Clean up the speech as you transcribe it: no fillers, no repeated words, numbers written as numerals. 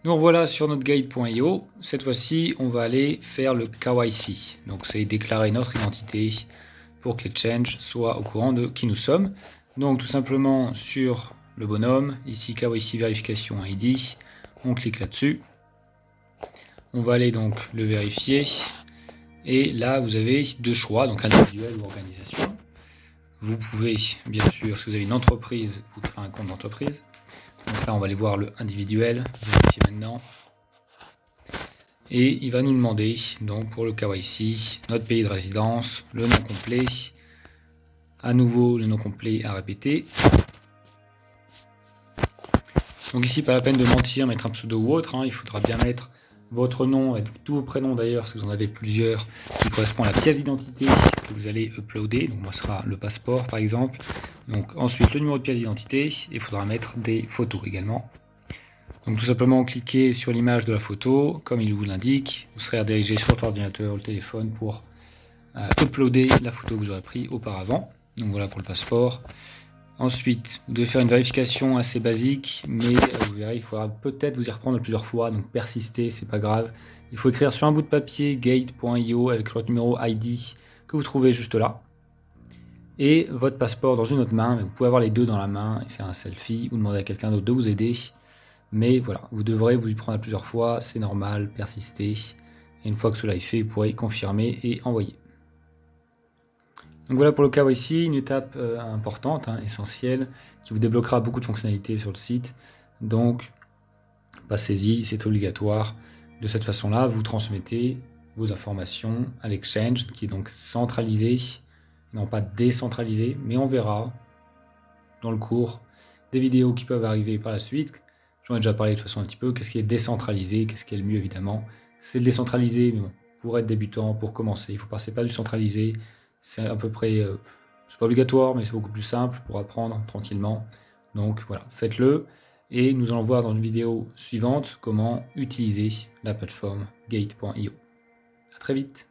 Nous revoilà sur notre guide.io. Cette fois-ci, on va aller faire le KYC. Donc, c'est déclarer notre identité pour que l'exchange soit au courant de qui nous sommes. Donc, tout simplement sur le bonhomme, ici KYC vérification ID, on clique là-dessus. On va aller donc le vérifier. Et là, vous avez deux choix, donc individuel ou organisation. Vous pouvez, bien sûr, si vous avez une entreprise, vous créez un compte d'entreprise. Donc là, on va aller voir le individuel, vérifier maintenant. Et il va nous demander, donc pour le KYC, notre pays de résidence, le nom complet, à nouveau le nom complet à répéter. Donc ici, pas la peine de mentir, mettre un pseudo ou autre, il faudra bien mettre votre nom et tous vos prénoms d'ailleurs, si vous en avez plusieurs, qui correspondent à la pièce d'identité que vous allez uploader. Donc moi, ce sera le passeport par exemple. Donc ensuite, le numéro de pièce d'identité, et il faudra mettre des photos également. Donc tout simplement cliquez sur l'image de la photo, comme il vous l'indique, vous serez redirigé sur votre ordinateur ou le téléphone pour uploader la photo que vous aurez prise auparavant. Donc voilà pour le passeport. Ensuite, vous devez faire une vérification assez basique, mais vous verrez, il faudra peut-être vous y reprendre plusieurs fois, donc persistez, c'est pas grave. Il faut écrire sur un bout de papier gate.io avec votre numéro ID que vous trouvez juste là, et votre passeport dans une autre main. Vous pouvez avoir les deux dans la main et faire un selfie ou demander à quelqu'un d'autre de vous aider. Mais voilà, vous devrez vous y prendre plusieurs fois, c'est normal, persistez. Et une fois que cela est fait, vous pourrez confirmer et envoyer. Donc voilà pour le KYC, une étape importante, essentielle, qui vous débloquera beaucoup de fonctionnalités sur le site. Donc, passez-y, c'est obligatoire. De cette façon-là, vous transmettez vos informations à l'exchange, qui est donc centralisé, non pas décentralisé, mais on verra dans le cours des vidéos qui peuvent arriver par la suite. J'en ai déjà parlé de toute façon un petit peu. Qu'est-ce qui est décentralisé? Qu'est-ce qui est le mieux évidemment? C'est le décentralisé, mais bon, pour être débutant, pour commencer, il faut passer pas du centralisé. C'est à peu près, c'est pas obligatoire, mais c'est beaucoup plus simple pour apprendre tranquillement. Donc voilà, faites-le. Et nous allons voir dans une vidéo suivante comment utiliser la plateforme gate.io. À très vite.